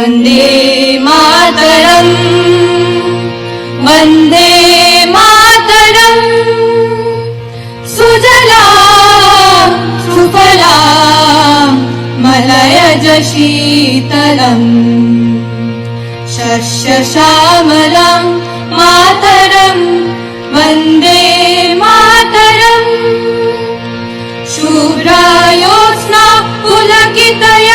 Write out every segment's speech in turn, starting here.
वन्दे मातरम् वन्दे मातरम् सुजलां सुफलां मलयज शीतलम् शस्यश्यामलां मातरम् वन्दे मातरम् शुभ्रायोत्स्ना पुलकितयामिनीं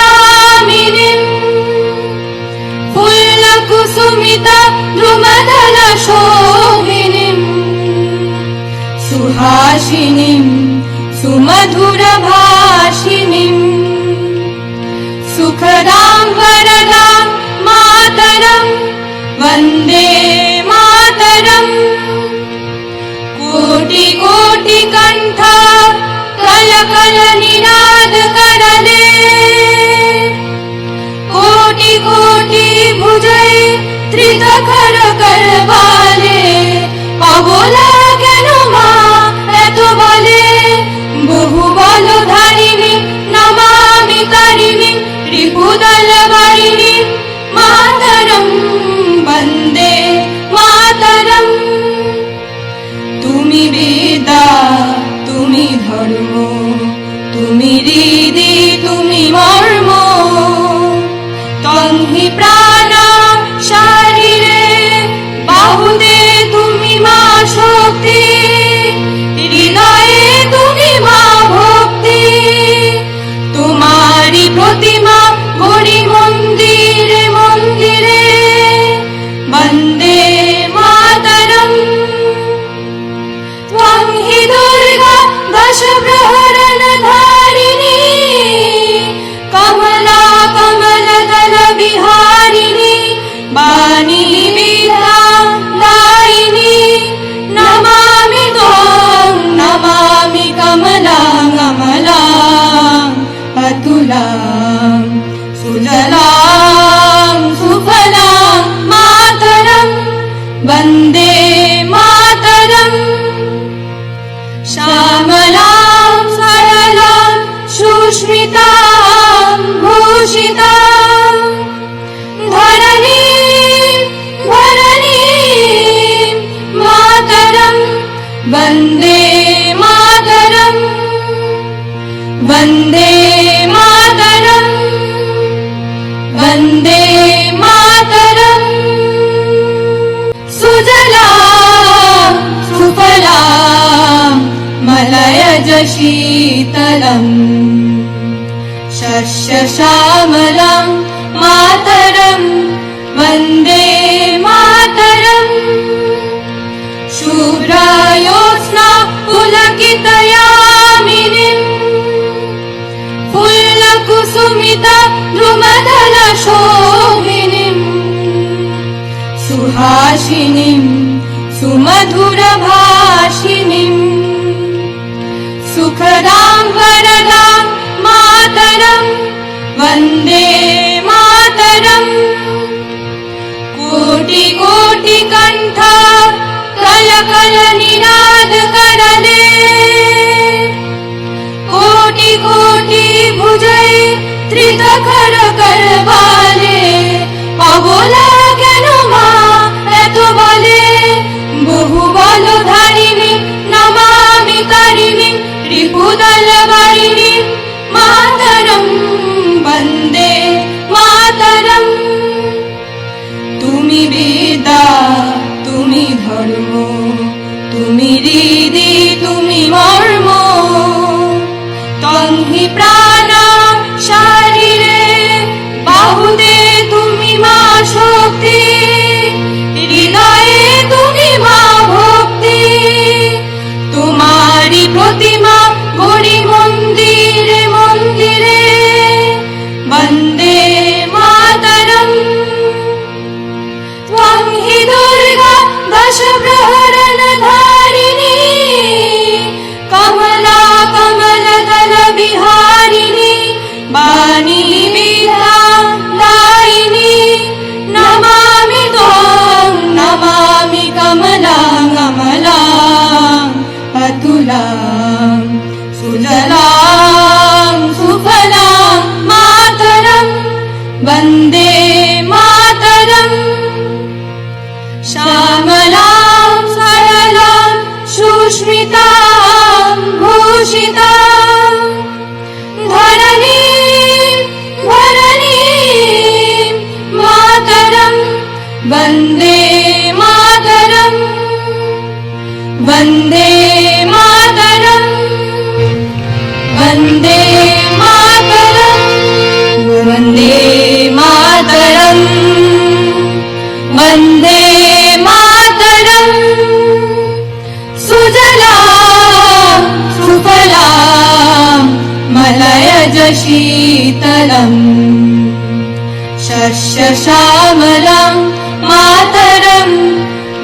फुल्लकुसुमिता द्रुमदलशोभिनीं सुहासिनीं सुमधुरभाषिणीं सुखदां वरदां मातरम् वन्दे मातरम् कोटि कोटि कंठ कल कल निनाद करले कोटि कोटि भुजै त्रितखर करवाले अबोला केन मा एत बले बहु बल धारिणी नमामि तारिणी रिपुदल वारिणी मातरम् वन्दे मातरम् तुमि वेदा तुमि धर्म तुमि हृदि तुमि मर्म तन्हि प्राण शरीरे बाहुते तुमि मा शक्ति हृदये तुमि मा भक्ति तुम्हारी प्रतिमा गढ़ी मंदिरे मंदिरे वन्दे मातरम् त्वं हि दुर्गा दश प्रहरण धारिणी कमला कमलदल विहारिणी वाणी विद्या दायिनी नमामि त्वं नमामि कमलां कमलां अतुलां सुजलां सुफलां मातरम् वन्दे मातरम् श्यामलां सरलां सुस्मितां भूषितां धरणीं धरणीं मातरम् वन्दे मातरम् वन्दे मातरम् वन्दे मातरम् सुजलां सुफलां मलयज शीतलम् शस्यश्यामलां मातरम् वन्दे मातरम् शुभ्रायोत्स्ना पुलकितयामिनीं फुल्लकुसुमिता द्रुमदलशोभिनीं सुहासिनीं सुमधुरभाषिणीं सुखदां वरदां मातरम् वन्दे मातरम् कोटि कोटि कंठ कल कल निनाद करले कोटि कोटि भुजै त्रितखर करवाले अबोला केन मा एत बले बहु बल धारिणी नमामि तारिणी रिपुदल वारिणी मातरम् वन्दे मातरम् तुमि वेदा तुमि धर्म तुमि हृदि तुमि मर्म तन्हि प्राण शरीरे बाहुते तुमि मा शक्ति हृदये तुमि मा भक्ति तुम्हारी प्रतिमा गढ़ी मंदिरे मंदिरे वन्दे मातरम् त्वं हि दुर्गा दश प्रहरण धारिणी कमला कमलदल विहारिणी वाणी विद्या दायिनी नमामि त्वं नमामि कमलां कमलां अतुलां सुजलां सुफलां मातरम् वन्दे वन्दे मातरम् वन्दे मातरम् वन्दे मातरम् वन्दे मातरम् सुजलां सुफलां मलयज शीतलम् शस्यश्यामलां मातरम्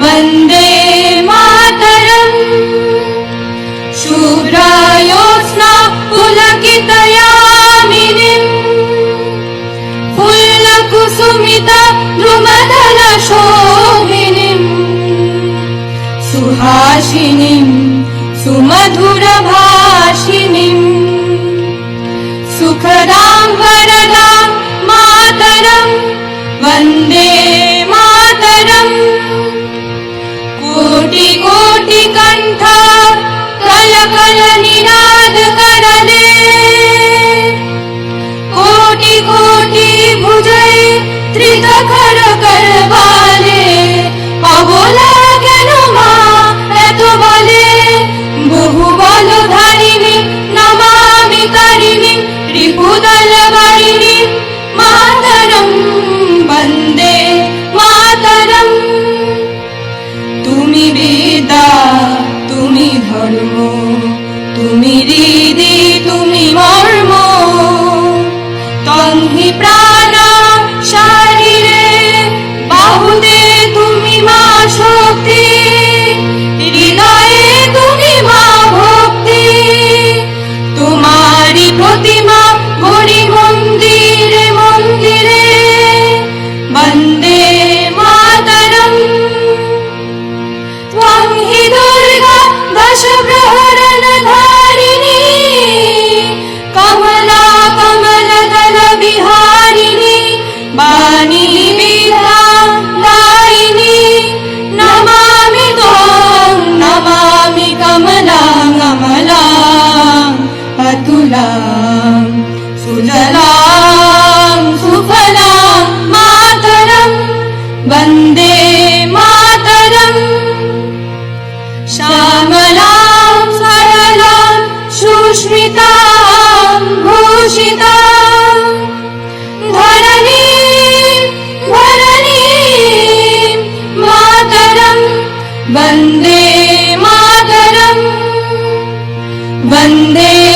वन्दे मातरम् शुभ्रायोत्स्ना पुलकितयामिनीम् फुल्लकुसुमिता द्रुमदलशोभिनीम् सुहासिनीम् सुमधुरभाषिणीम् सुखदां वरदां मातरम् वन्दे मातरम् कोटि कोटि कंठ कल कल निनाद करले कोटि कोटि भुजय त्रिदखर करवाले अबोला केन मा एत बले बहु बल धारिणी नमामि तारिणी रिपुदल वारिणी मातरम् वन्दे मातरम् তুমি বেদা তুমি ধর্ম তুমি হৃদি তুমি মর্ম তন্হি প্রাণ শরীরে বাহুতে তুমি মা শক্তি হৃদয়ে তুমি মা ভক্তি তোমারি প্রতিমা গড়ি মন্দিরে মন্দিরে বন্দে মাতরম त्वं हि दुर्गा दशप्रहरण धारिणी कमला कमलदल विहारिणी वाणी विद्यादायिनी नमामि त्वं नमामि कमलां कमलां अतुलां सुजलां सुफलां मातरं वन्दे मातरम् श्यामलां सरलां सुष्मितां भूषितां धरणीं धरणीं मातरं वन्दे मातरम् वन्दे